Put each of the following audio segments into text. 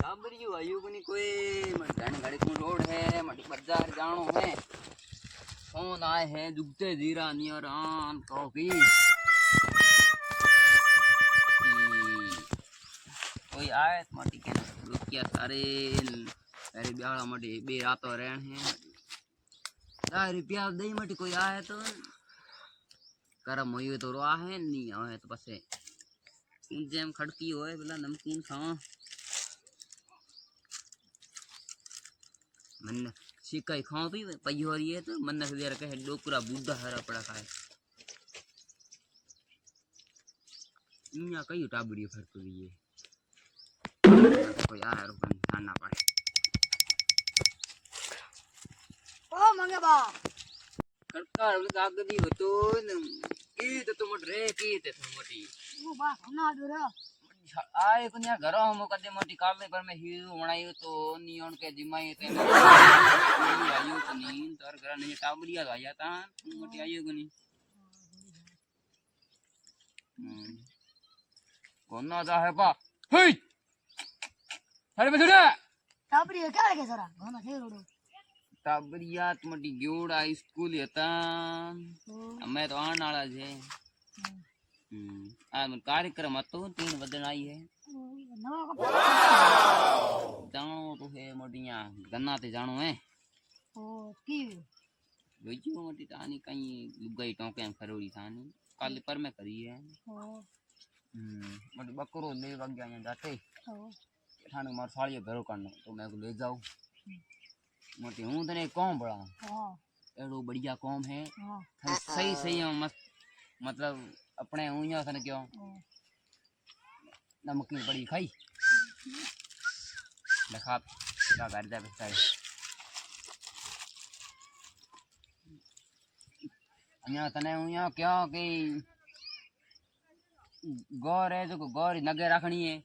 टाबरियो आयु को नहीं कोई मत गाड़ी गाड़ी को रोड है मत बाजार जानो है फोन आए हैं जुगते जीरा नियरान कॉफी कोई आए माटी के रुकिया सारे अरे ब्याह माटी बे रातो रहन है 10 रुपया दई माटी कोई आए तो करम होई तो रो है नहीं आए तो पसे जेम खड़की होए बोला नमकीन खाओ मन सिकाई खाओ भी पई हो रही है तो मन से देर कहे डोकरा बूढ़ा हरा पड़ा खाए इन्या कई टाबड़ी फरक हुई है कोई आ रुकन खाना पड़े ओ मंगे बा कड़का आग दी हो तो की तो मट रे की ते मोटी वो बा ना दो रे आए कुन्या घरो हम कदे मोटी काले पर में हीरो बनायो तो नियन के जिमाई ते आयो कनी तार घर ने टाबड़िया आया ता मोटी आयो कनी कोना जा है पा हे अरे बसुरा टाबरी क्या लगे सरा गाना थे रोडो टाबरिया मोटी ग्योड़ा स्कूल હતા અમે તો આણ વાળા છે આ કાર્યક્રમ હતો 3 વદન आई है नवा का जानो तो है मोटिया गन्ना ते जानो है ओ की रोजो मोटी तानी कहीं लुगाई टोके फरोड़ी थानी कल पर में करी है मोटी बकरो ले वग गया जाते ठाणे मार सालियो घरो करनो तो मैं को ले जाऊं मोटी हूं तने कौन बड़ा हां एड़ो बढ़िया कौम है सही सही मतलब अपने हुइया थने क्यों नमकीन बड़ी खाई लखा का घर जा बेटा अन्या तने हुइया क्या कि गौर है जो गौर नगे रखनी है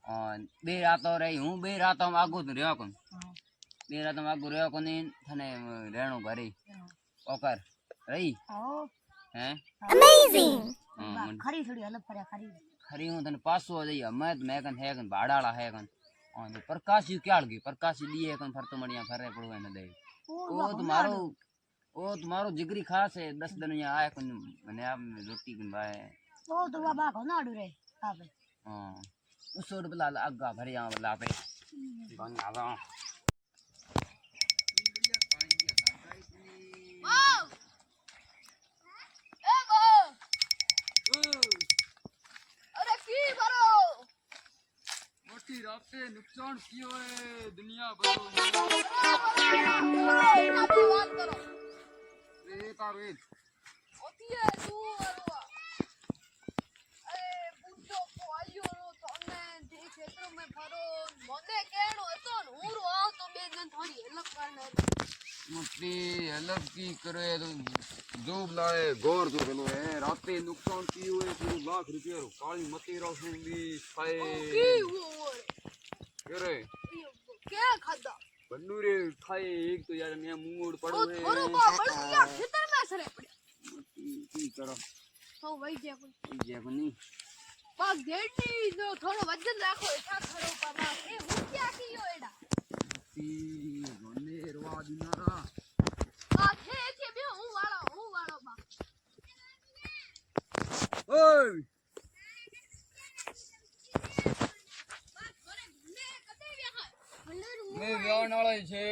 और बे रातो रही हूं बे रातो आगू तो रहो कोन बे रातो आगू रहो कोनी थने रहणो घरे ओकर रही हैं अमेजिंग खरी थोड़ी अलग पड़े खरी खरी हूं तने पासो आ जाई मैं कन है कन भाड़ाला है कन और प्रकाश क्या लगी प्रकाश लिए कन फर तो मणिया फरे पड़ो न दे ओ तुम्हारो जिगरी खास है 10 दिन यहाँ आए कन मने आप रोटी कन बाय ओ तो बाबा को ना डरे आप हां उसोर बला आगा भरिया बला पे कौन आवा रास्ते नुकसान कियो है दुनिया भरो बात करो ए तारवेद होती है तू अरे बुड्ढो को आयो रो तने जे क्षेत्र में भरो मोने केणो હતો ને હું રો આવ તો બે જણ થોડી હેલ્પ કરને मोटी हेल्प की करे तो जोब लाए गौर जो चलो है रास्ते नुकसान कियो है 2 लाख रुपया रो काली मती रो सुंदी खाए की वो करे क्या खादा बन्नूरे खाए एक तो यार मैं मुंह उड़ पड़ो है थोरो बा बड़िया खेतर में सरे पड़े की करो तो वही जे को नहीं पाक देटी जो थोड़ो वजन राखो एठा खरो पाबा ए હું क्या कियो एडा ती गोने रवा दिनारा आ थे बे હું વાળો બા ओए मैं व्यान वाला छे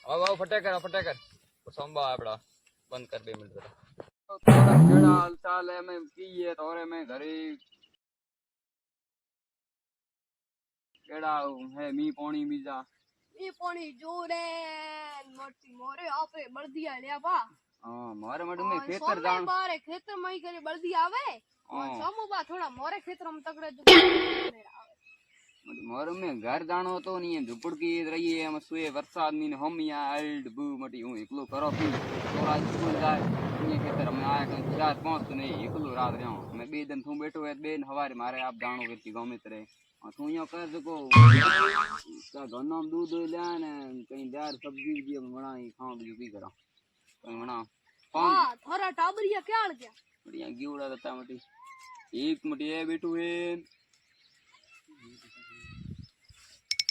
आओ फटेकर संभा आपड़ा बंद कर 2 मिनट थोड़ा केड़ा हाल चाल है मैं पीए तोरे में घरे केड़ा है मी पानी बीजा मी पानी जोरे मोटी मोरे आपे बल्दिया ले बा हां मारे मड में खेतर जान बारे खेतर में करे बल्दी आवे और समो बा थोड़ा मोरे खेतर में तकड़े जो मोरे में घर जानो तो नहीं झुपड़की रही है हम सुए बरसात में हम यहां अल्ड बू मटी हूं एकलो करो पी थोड़ा स्कूल जाए ये खेतर में आया कहीं 4-5 तो नहीं एकलो रात रहो मैं 2 दिन थू बैठो है 2 हवारे मारे आप जानो के गांव में तरे तू यो कर जको का गन्ना दूध ले ने कहीं दार सब्जी भी बनाई खाओ भी की करा कहीं बना हां थोड़ा टाबरिया क्या आ गया बढ़िया गिवड़ा देता मटी एक मटी है बैठो है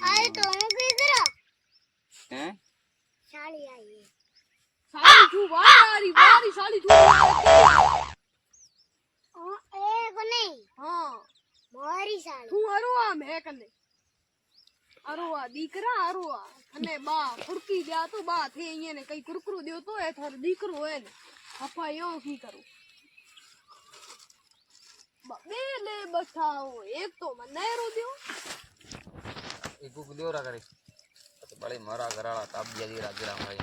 आए तो हूँ किधर हैं साली आई है साली तू वारी वारी साली तू एक नहीं हां मारी साली तू अरुआ मैं कने अरुआ दीकरा अरुआ અને બા ફુડકી ગયા તો બા થે અહીંયા કઈ કુરકુરુ દેવ તો એ થોર દીકરો હે ને પપ્પા યો કી કરું બે લે બઠાઓ એક તો મને રો દ્યો एक को देवरा करे तो बड़े मरा घराला ताबिया दी राजरा भाई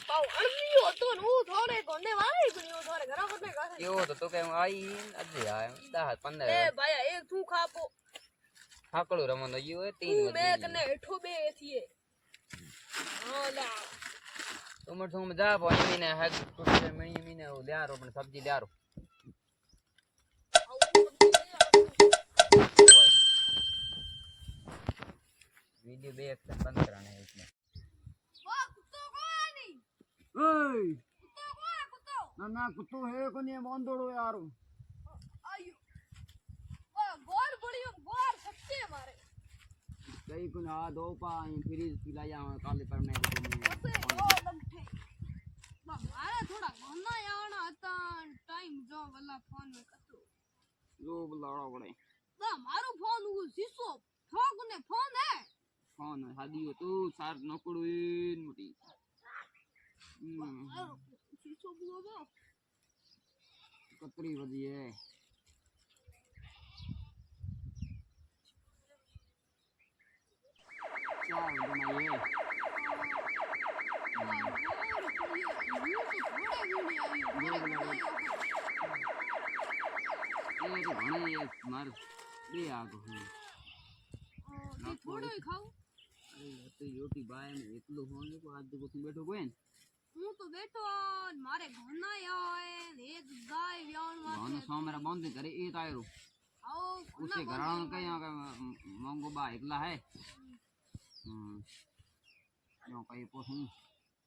પાઉ અણમિયો તો હું થોડે કોને વાળી ગયો થોડે ઘરા કોને કરે केवो तो के आई अजे आए 10 15 એ ભાયા એક તું ખાપો हाकड़ो रमन यो है 3 તું મે बजे કને હેઠો બે થીએ હા લા तुम जा पानी ने है कुछ महीने वो ले आरो पण सब्जी ले आरो वीडियो बे एक बंद कराने है इसमें વાહ કુત્તો કોની ओए કુત્તો કોણ કુત્તો ना ना कुत्तो है कोनी मोंदोड़ो यार આયો વાહ ગોર બળિયો ગોર સચ્ચે મારે कई को ना दो पा फ्रीज पिलाया काले करने ઓસે ઓ લમઠે બા મારે થોડા ઘણા આવણા હતા ટાઈમ જો વલ્લા ફોન મે કતો लो बुलाड़ा पड़े બા મારો ફોન હું સીસો ફોગ ને ફોન હે फोन शादी हो तू सार नोकड़ो इन मोटी મારો સીસો બોલો कतरी बजी है चार बनाइए ये तो घणे है मार बे आ तो થોડો ખાવ तो योटी बाय में એટલો હોને કો આજ તો તું બેઠો કોઈ હું તો બેઠો મારે ઘરના આય ને એક ગાય વ્યાણ ને વાતે સોમરા બંધ કરે એ તાયરો આવો उसे घराणो कहीं मंगो बा एकला है यो कहीं पोसू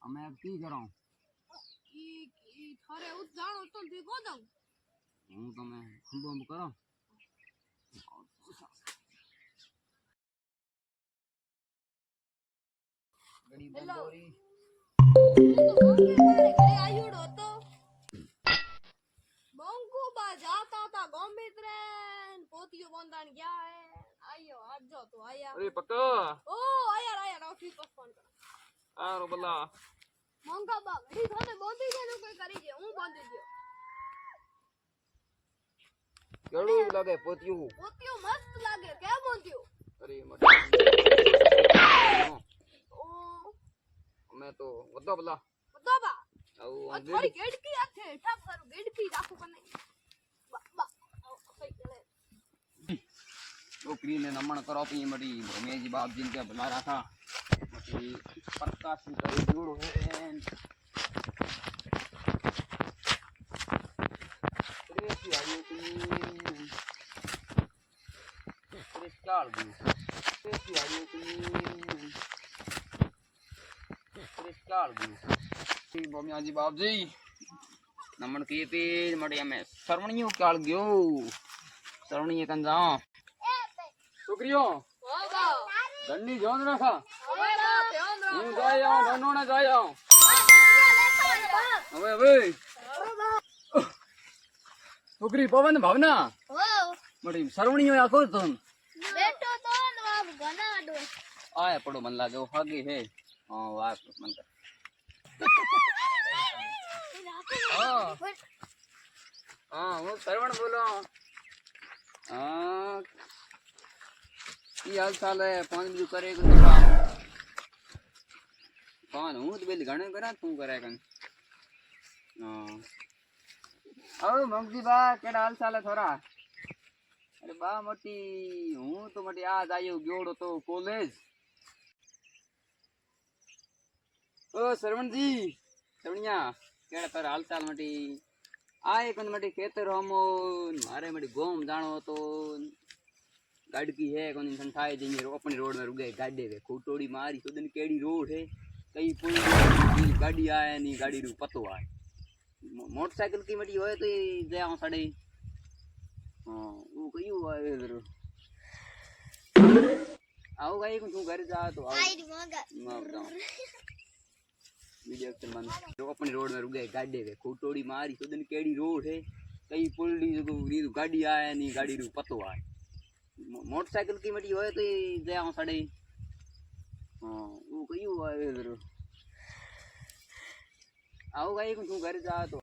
हमें अब की करो ઈ થારે ઉત જાણો તો દીકો દઉં हूँ तो मैं खंबो करो बड़ी बंदोरी હું તો ગમે મારે ઘરે આયુડો હતો બંકુ બા જાતા તા ગમે ત્રેન પોતિયો બંધાણ ગયા હે આયો આજો તો આયા अरे पक्का ઓ આયા આયા ઓફિસ પર ફોન કરો आरो बला મંગા બા ઘડી થાને બંધી છે ને કોઈ કરી દે હું બંધી દયો केड़ू लगे पोतियो પોતિયો મસ્ત લાગે કેમ બંધ્યો अरे मत ઓ मैं तो वदा बला બતો બા औ થોડી ગેડકી આથે ઠાપ કરું ગેડકી રાખો કને બા બા કઈ કરે छोकरी ने नमन करो पी मटी रमेश जी बाप जिनके बुला रहा था मटी प्रकाश करे जोड़ो है प्रेसी आयो ती प्रेस्टाल दी प्रेसी आयो ती प्रेस्टाल दी बमिया जी बाप जी नमन किए थे मटी हमें सरवणियों काल गयो सरवणिये कन जाओ छोकरियों હા બા धन्नी जोन रखा હવે બા ધ્યાન રાખો हूँ जाया धनो ने जाया હવે હવે छोकरी पवन भावना ओ मटी सरवणियो आखो तुम बेटो तो बाप घना आडो आए पड़ो मन लागे वो हागे है हां वाह मन कर हां हां वो सरवण बोलो हां की हाल चाल है फोन भी करे को फोन हूं तो बेल घणे करा तू करे कन हां ओ मंगजी बा केड़ा हाल चाल है थोड़ा अरे बा मोटी हूं तो मोटी आज आयो गयोड़ो तो कॉलेज ओ सरवण जी सरवणिया केड़ा तारा हाल चाल मोटी आए कन मोटी खेतर हमो मारे मोटी गोम जानो तो गाड़ी की है कौन इंसान खाए जिन्हें अपनी रोड में रुके गाड़ी के खूटोड़ी मारी तो दिन केड़ी रोड है कई पुल गाड़ी आए नहीं गाड़ी रू पतो आए मोटरसाइकिल की मटी होए तो जाओ साड़े हां वो कई हुआ है इधर आओ भाई तू घर जा तो आओ આઈ મગા मैं बताऊं वीडियो एक्शन बंद जो अपनी रोड में रुक गए गाड़ी वे खोटोड़ी मारी तो दिन केड़ी रोड है कई पुलडी जो नी गाड़ी आए नी गाड़ी रू पतो आए मोटरसाइकिल की मटी होए तो जाओ साडे हां वो कई आए इधर आओ भाई तू घर जा तो